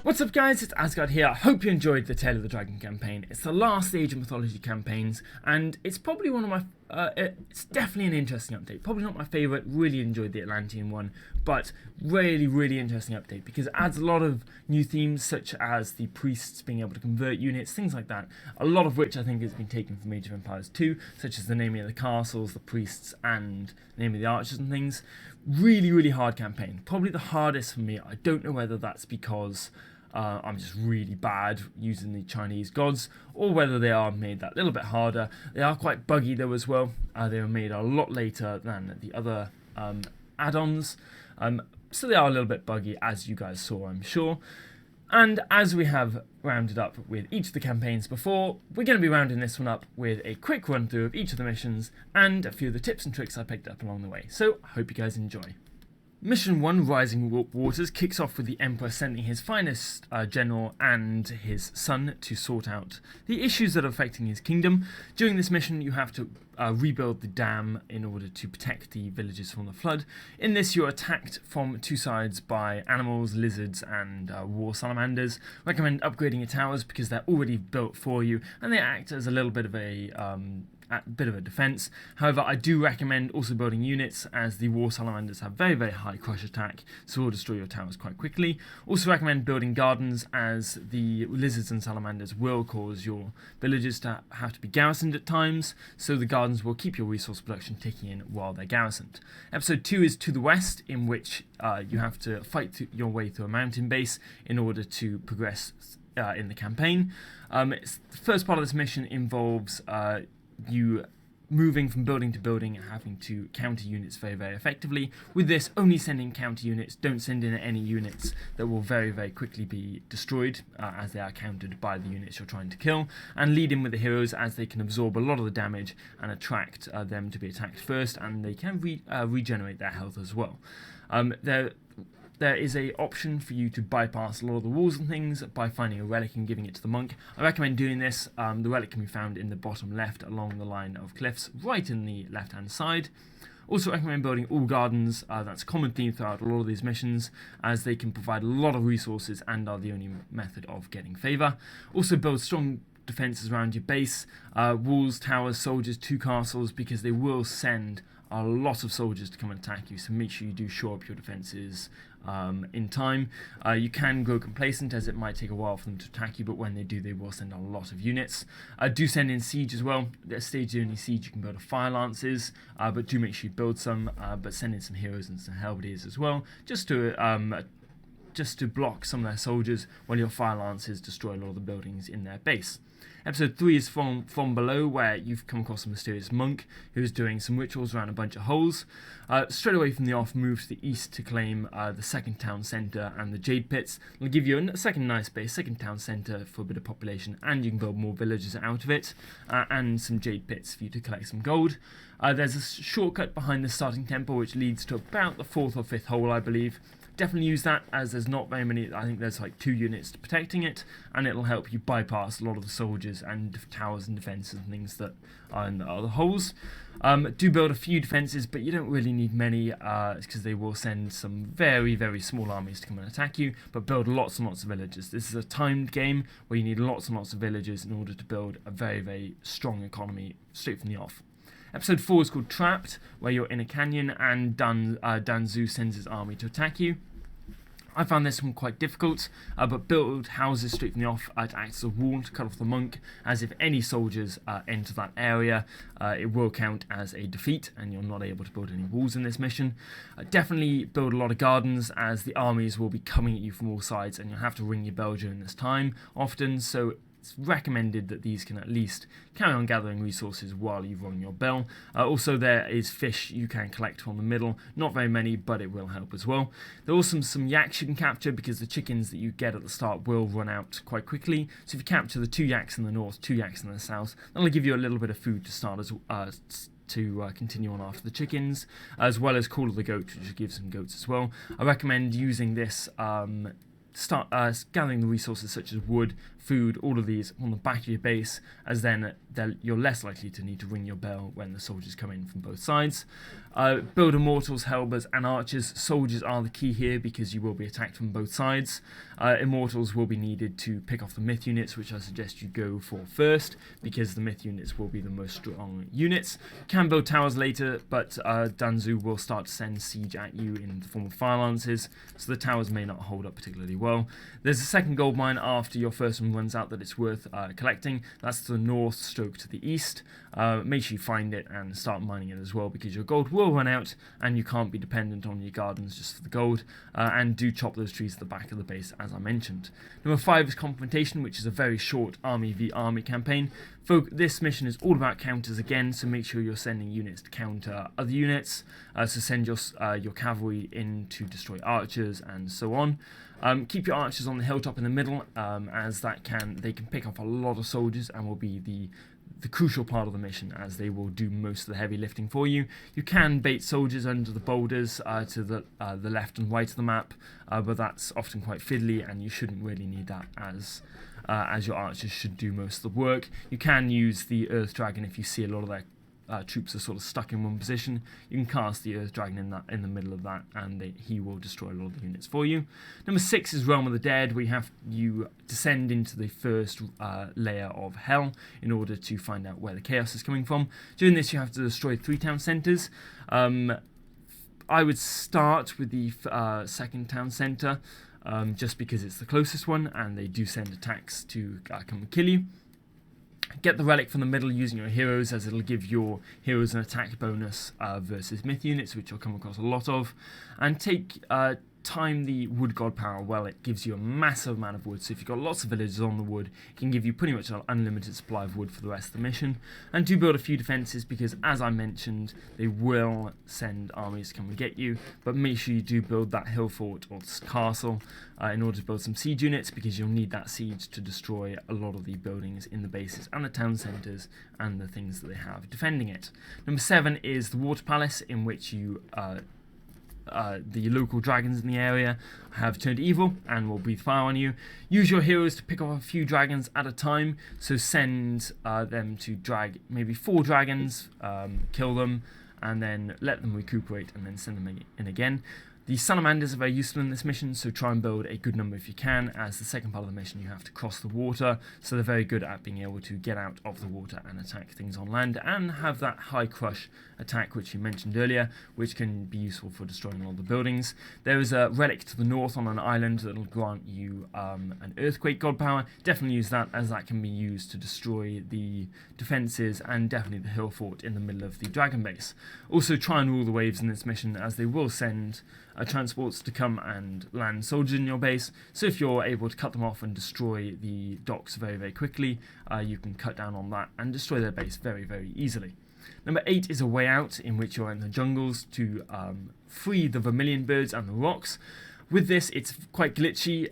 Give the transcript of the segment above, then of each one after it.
What's up guys, it's Asgard here. I hope you enjoyed the Tale of the Dragon campaign. It's the last Age of Mythology campaigns, and it's probably one of my, it's definitely an interesting update. Probably not my favourite, really enjoyed the Atlantean one, but really interesting update because it adds a lot of new themes such as the priests being able to convert units, things like that. A lot of which I think has been taken from Age of Empires 2, such as the naming of the castles, the priests, and the name of the archers and things. Really hard campaign. Probably the hardest for me. I don't know whether that's because I'm just really bad using the Chinese gods, or whether they are made that little bit harder. They are quite buggy though as well. They were made a lot later than the other add-ons, so they are a little bit buggy, as you guys saw, I'm sure. And as we have rounded up with each of the campaigns before, we're going to be rounding this one up with a quick run through of each of the missions and a few of the tips and tricks I picked up along the way. So I hope you guys enjoy. Mission 1, Rising Waters, kicks off with the Emperor sending his finest general and his son to sort out the issues that are affecting his kingdom. During this mission, you have to rebuild the dam in order to protect the villages from the flood. In this, you're attacked from two sides by animals, lizards, and war salamanders. Recommend upgrading your towers because they're already built for you, and they act as a little bit of a defense. However, I do recommend also building units, as the war salamanders have very high crush attack, so will destroy your towers quite quickly. Also recommend building gardens, as the lizards and salamanders will cause your villages to have to be garrisoned at times, so the gardens will keep your resource production ticking in while they're garrisoned. Episode 2 is To the West, in which you have to fight your way through a mountain base in order to progress in the campaign. The first part of this mission involves you moving from building to building and having to counter units very effectively. With this, only send in counter units. Don't send in any units that will very quickly be destroyed, as they are countered by the units you're trying to kill. And lead in with the heroes, as they can absorb a lot of the damage and attract them to be attacked first, and they can regenerate their health as well. There is a option for you to bypass a lot of the walls and things by finding a relic and giving it to the monk. I recommend doing this. The relic can be found in the bottom left along the line of cliffs, right in the left hand side. Also recommend building all gardens. That's a common theme throughout a lot of these missions, as they can provide a lot of resources and are the only method of getting favour. Also build strong defences around your base, walls, towers, soldiers, 2 castles, because they will send a lot of soldiers to come and attack you, so make sure you do shore up your defences in time. You can grow complacent, as it might take a while for them to attack you, but when they do, they will send a lot of units. Do send in siege as well. At stage 0 only siege, you can build a fire lances, but do make sure you build some, but send in some heroes and some halberdiers as well, just to block some of their soldiers while your fire lances destroy a lot of the buildings in their base. Episode 3 is from Below, where you've come across a mysterious monk who's doing some rituals around a bunch of holes. Straight away from the off, move to the east to claim the second town centre and the jade pits. It'll give you a second nice base, second town centre for a bit of population, and you can build more villages out of it, and some jade pits for you to collect some gold. There's a shortcut behind the starting temple which leads to about the 4th or 5th hole, I believe. Definitely use that, as there's not very many. I think there's like 2 units protecting it, and it'll help you bypass a lot of the soldiers and towers and defences and things that are in the other holes. Do build a few defences, but you don't really need many, because they will send some very small armies to come and attack you, but build lots and lots of villages. This is a timed game where you need lots and lots of villages in order to build a very strong economy straight from the off. Episode 4 is called Trapped, where you're in a canyon and Danzu sends his army to attack you. I found this one quite difficult, but build houses straight from the off to act as a wall to cut off the monk, as if any soldiers enter that area, it will count as a defeat, and you're not able to build any walls in this mission. Definitely build a lot of gardens, as the armies will be coming at you from all sides, and you'll have to ring your bell during this time often, so it's recommended that these can at least carry on gathering resources while you run your bell. Also, there is fish you can collect from the middle. Not very many, but it will help as well. There are also some yaks you can capture, because the chickens that you get at the start will run out quite quickly. So if you capture the 2 yaks in the north, 2 yaks in the south, that'll give you a little bit of food to start to continue on after the chickens, as well as Call of the Goat, which will give some goats as well. I recommend using this, start gathering the resources such as wood, food, all of these on the back of your base, as then you're less likely to need to ring your bell when the soldiers come in from both sides. Build immortals, halberds and archers. Soldiers are the key here because you will be attacked from both sides. Immortals will be needed to pick off the myth units, which I suggest you go for first because the myth units will be the most strong units. You can build towers later, but Danzu will start to send siege at you in the form of fire lances, so the towers may not hold up particularly well. There's a second gold mine after your first one runs out that it's worth collecting. That's to the north stroke to the east. Make sure you find it and start mining it as well, because your gold will run out and you can't be dependent on your gardens just for the gold. And do chop those trees at the back of the base, as I mentioned. Number 5 is Confrontation, which is a very short army v army campaign. This mission is all about counters again, so make sure you're sending units to counter other units. So send your cavalry in to destroy archers and so on. Keep your archers on the hilltop in the middle, as they can pick off a lot of soldiers and will be the crucial part of the mission, as they will do most of the heavy lifting for you. You can bait soldiers under the boulders to the left and right of the map, but that's often quite fiddly and you shouldn't really need that, as your archers should do most of the work. You can use the Earth Dragon if you see a lot of their troops are sort of stuck in one position. You can cast the Earth Dragon in the middle of that, and he will destroy a lot of the units for you. Number 6 is Realm of the Dead. You descend into the first layer of Hell in order to find out where the chaos is coming from. Doing this, you have to destroy 3 town centres. I would start with the second town centre, just because it's the closest one, and they do send attacks to come and kill you. Get the relic from the middle using your heroes, as it'll give your heroes an attack bonus versus myth units, which you'll come across a lot of. And time the wood god power well. It gives you a massive amount of wood, so if you've got lots of villagers on the wood, it can give you pretty much an unlimited supply of wood for the rest of the mission. And do build a few defences, because as I mentioned, they will send armies to come and get you, but make sure you do build that hill fort or castle in order to build some siege units, because you'll need that siege to destroy a lot of the buildings in the bases and the town centres and the things that they have defending it. Number 7 is the Water Palace, in which you the local dragons in the area have turned evil and will breathe fire on you. Use your heroes to pick off a few dragons at a time, so send them to drag maybe 4 dragons, kill them, and then let them recuperate, and then send them in again. The salamanders are very useful in this mission, so try and build a good number if you can, as the second part of the mission you have to cross the water, so they're very good at being able to get out of the water and attack things on land, and have that high crush attack which you mentioned earlier, which can be useful for destroying all the buildings. There is a relic to the north on an island that will grant you an earthquake god power. Definitely use that, as that can be used to destroy the defences and definitely the hill fort in the middle of the dragon base. Also try and rule the waves in this mission, as they will send transports to come and land soldiers in your base, so if you're able to cut them off and destroy the docks very, very quickly, you can cut down on that and destroy their base very, very easily. Number 8 is a way out, in which you're in the jungles to free the vermilion birds and the rocks. With this, it's quite glitchy.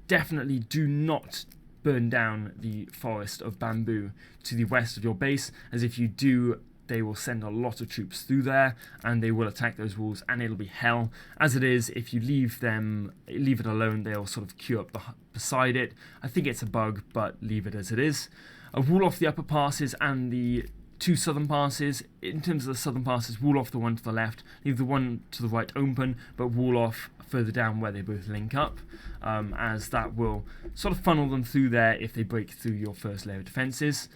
Definitely do not burn down the forest of bamboo to the west of your base, as if you do, they will send a lot of troops through there and they will attack those walls, and it'll be hell. As it is, if you leave it alone, they'll sort of queue up beside it. I think it's a bug, but leave it as it is. Wall off the upper passes and the 2 southern passes. In terms of the southern passes, wall off the one to the left, leave the one to the right open, but wall off further down where they both link up, as that will sort of funnel them through there if they break through your first layer of defences.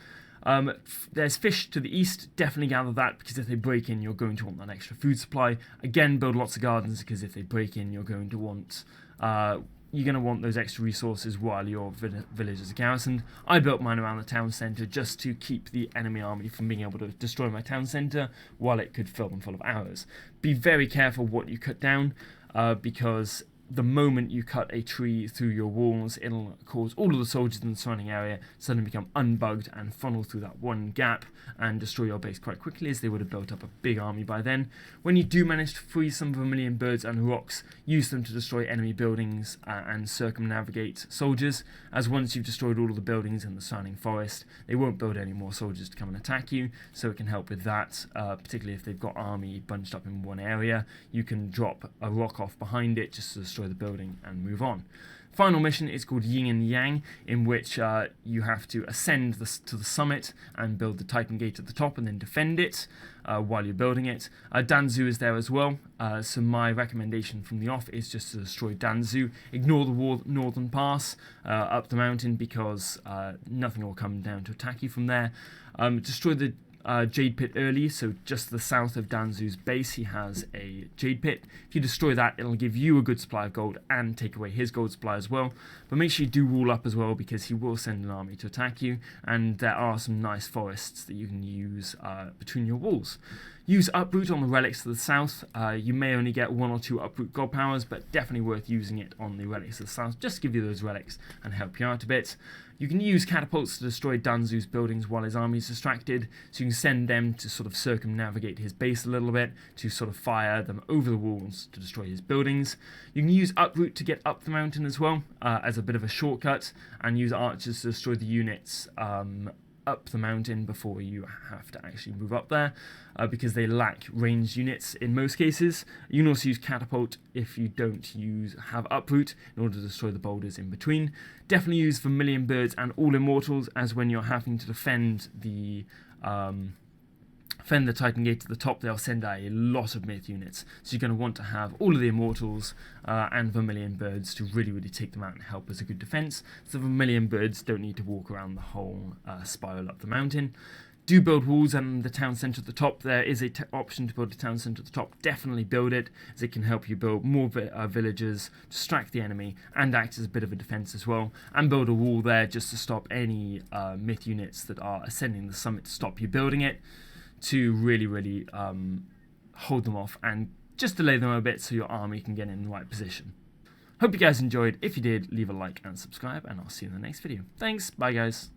There's fish to the east. Definitely gather that, because if they break in, you're going to want an extra food supply. Again, build lots of gardens, because if they break in, you're going to want those extra resources while your village is garrisoned. I built mine around the town centre just to keep the enemy army from being able to destroy my town centre while it could fill them full of arrows. Be very careful what you cut down, because the moment you cut a tree through your walls, it'll cause all of the soldiers in the surrounding area suddenly become unbugged and funnel through that one gap and destroy your base quite quickly, as they would have built up a big army by then. When you do manage to free some vermilion birds and rocks, use them to destroy enemy buildings and circumnavigate soldiers, as once you've destroyed all of the buildings in the surrounding forest, they won't build any more soldiers to come and attack you, so it can help with that, particularly if they've got army bunched up in one area. You can drop a rock off behind it just to destroy the building and move on. Final mission is called Yin and Yang, in which you have to ascend to the summit and build the Titan Gate at the top and then defend it while you're building it. Danzu is there as well, so my recommendation from the off is just to destroy Danzu. Ignore the northern pass up the mountain, because nothing will come down to attack you from there. Destroy the Jade Pit early, so just to the south of Danzu's base he has a Jade Pit. If you destroy that, it'll give you a good supply of gold and take away his gold supply as well. But make sure you do wall up as well, because he will send an army to attack you, and there are some nice forests that you can use between your walls. Use Uproot on the relics to the south. You may only get 1 or 2 Uproot God powers, but definitely worth using it on the relics to the south, just to give you those relics and help you out a bit. You can use catapults to destroy Danzu's buildings while his army is distracted, so you can send them to sort of circumnavigate his base a little bit, to sort of fire them over the walls to destroy his buildings. You can use Uproot to get up the mountain as well, as a bit of a shortcut, and use archers to destroy the units up the mountain before you have to actually move up there, because they lack ranged units in most cases. You can also use catapult if you don't have Uproot in order to destroy the boulders in between. Definitely use Vermilion Birds and All Immortals, as when you're having to defend the Titan Gate to the top, they'll send out a lot of myth units, so you're going to want to have all of the Immortals and Vermilion Birds to really take them out and help as a good defense. So the Vermilion Birds don't need to walk around the whole spiral up the mountain. Do build walls and the town centre at the top. There is a option to build a town centre at the top. Definitely build it, as it can help you build more villagers, distract the enemy, and act as a bit of a defence as well. And build a wall there just to stop any myth units that are ascending the summit to stop you building it, to really hold them off and just delay them a bit so your army can get in the right position. Hope you guys enjoyed. If you did, leave a like and subscribe, and I'll see you in the next video. Thanks, bye guys.